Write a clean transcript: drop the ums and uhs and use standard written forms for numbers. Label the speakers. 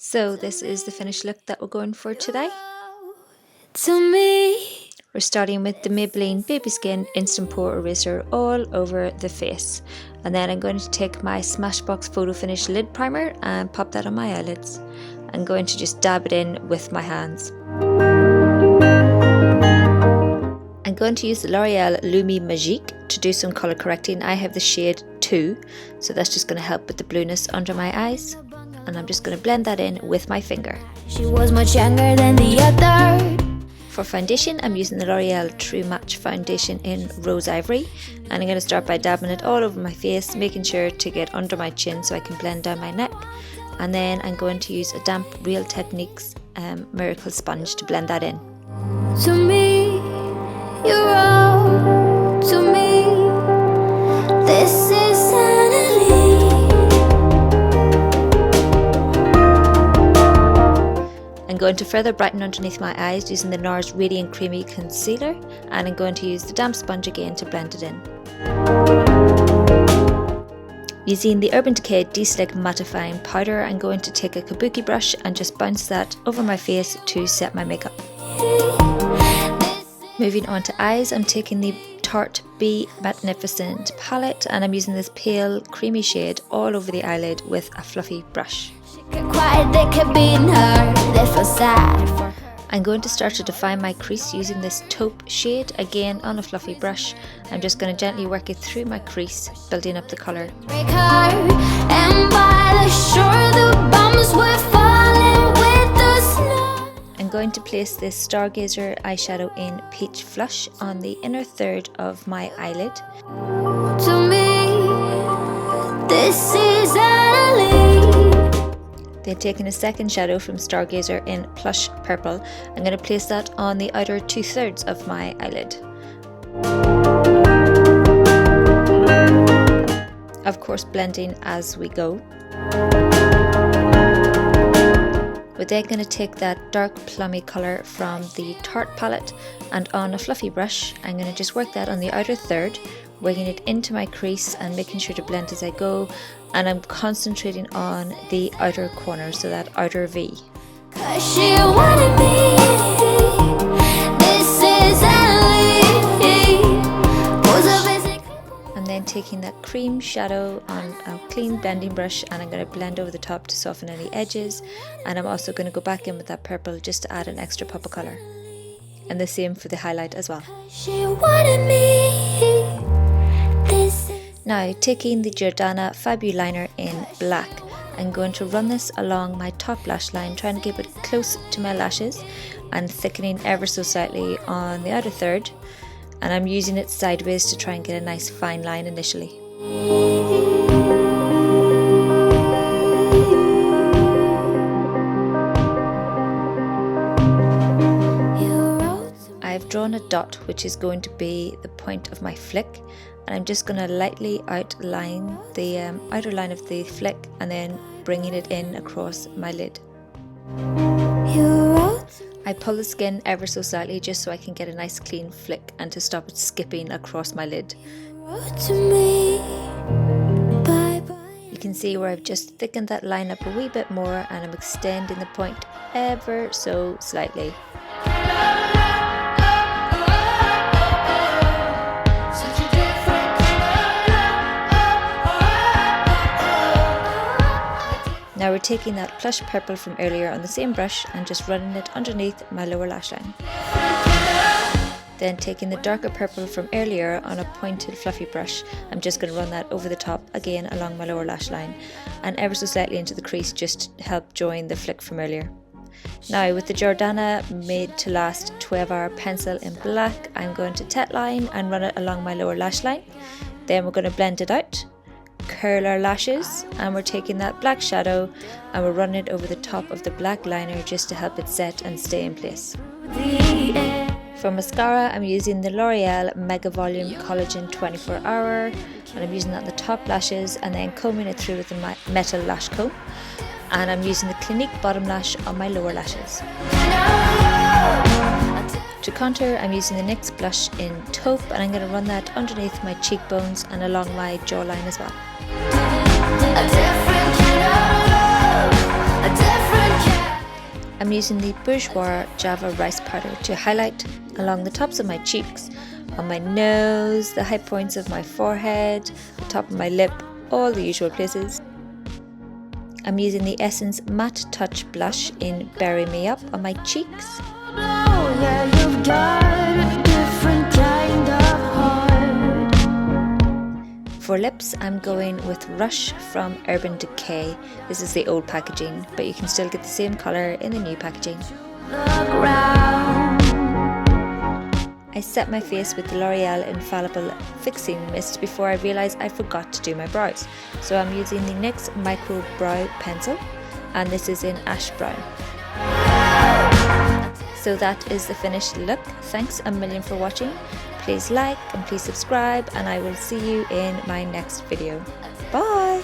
Speaker 1: So this is the finished look that we're going for today.
Speaker 2: To me,
Speaker 1: We're starting with the Maybelline Baby Skin Instant Pore Eraser all over the face. And then I'm going to take my Smashbox Photo Finish Lid Primer and pop that on my eyelids. I'm going to just dab it in with my hands. I'm going to use the L'Oreal Lumi Magique to do some colour correcting. I have the shade 2, so that's just going to help with the blueness under my eyes. And I'm just going to blend that in with my finger.
Speaker 2: she was much younger than the other.
Speaker 1: For foundation, I'm using the L'Oreal True Match Foundation in Rose Ivory, and I'm going to start by dabbing it all over my face, making sure to get under my chin so I can blend down my neck. And then I'm going to use a damp Real Techniques Miracle Sponge to blend that in.
Speaker 2: To me, you're all to me. This is sanity.
Speaker 1: I'm going to further brighten underneath my eyes using the NARS Radiant Creamy Concealer, and I'm going to use the damp sponge again to blend it in. Using the Urban Decay De-Slick Mattifying Powder, I'm going to take a kabuki brush and just bounce that over my face to set my makeup. Moving on to eyes, I'm taking the Tarte Be Magnificent palette and I'm using this pale creamy shade all over the eyelid with a fluffy brush.
Speaker 2: Quiet, they kept beating her. They feel sad for her.
Speaker 1: I'm going to start to define my crease using this taupe shade, again on a fluffy brush. I'm just going to gently work it through my crease, building up the colour.
Speaker 2: Break her, and by the shore the bombs were falling with the snow.
Speaker 1: I'm going to place this Stargazer eyeshadow in Peach Flush on the inner third of my eyelid.
Speaker 2: To me, this is Annalie.
Speaker 1: Then taking a second shadow from Stargazer in Plush Purple, I'm going to place that on the outer 2/3 of my eyelid. Of course, blending as we go. We're then going to take that dark plummy colour from the Tarte palette, and on a fluffy brush I'm going to just work that on the outer third, working it into my crease and making sure to blend as I go, and I'm concentrating on the outer corner, so that outer V.
Speaker 2: 'Cause she wanted me. This is Annalie. Was a basic.
Speaker 1: And then taking that cream shadow on a clean blending brush, and I'm going to blend over the top to soften any edges, and I'm also going to go back in with that purple just to add an extra pop of colour. And the same for the highlight as well.
Speaker 2: She wanted me. This is
Speaker 1: Now, taking the Jordana Fabuliner in black, I'm going to run this along my top lash line, trying to keep it close to my lashes and thickening ever so slightly on the outer third. And I'm using it sideways to try and get a nice fine line initially. I've drawn a dot which is going to be the point of my flick, and I'm just going to lightly outline the outer line of the flick and then bringing it in across my lid. I pull the skin ever so slightly just so I can get a nice clean flick and to stop it skipping across my lid.
Speaker 2: to me. Bye bye.
Speaker 1: You can see where I've just thickened that line up a wee bit more, and I'm extending the point ever so slightly. Now we're taking that Plush Purple from earlier on the same brush and just running it underneath my lower lash line. Then taking the darker purple from earlier on a pointed fluffy brush, I'm just going to run that over the top again along my lower lash line and ever so slightly into the crease just to help join the flick from earlier. Now with the Jordana Made to Last 12-hour pencil in black, I'm going to tet line and run it along my lower lash line. Then we're going to blend it out, curl our lashes, and we're taking that black shadow and we're running it over the top of the black liner just to help it set and stay in place. For mascara, I'm using the L'Oreal Mega Volume Collagen 24 Hour, and I'm using that on the top lashes and then combing it through with the metal lash comb, and I'm using the Clinique bottom lash on my lower lashes. To contour, I'm using the NYX blush in taupe, and I'm going to run that underneath my cheekbones and along my jawline as well.
Speaker 2: A different kind of love, a different
Speaker 1: using the Bourjois Java rice powder to highlight along the tops of my cheeks, on my nose, the high points of my forehead, the top of my lip, all the usual places. I'm using the Essence Matte Touch Blush in Bury Me Up on my cheeks. For lips, I'm going with Rush from Urban Decay. This is the old packaging, but you can still get the same colour in the new packaging. I set my face with the L'Oreal Infallible Fixing Mist before I realised I forgot to do my brows. So I'm using the NYX Micro Brow Pencil, and this is in Ash Brown. So that is the finished look. Thanks a million for watching. Please like and please subscribe, and I will see you in my next video. Bye!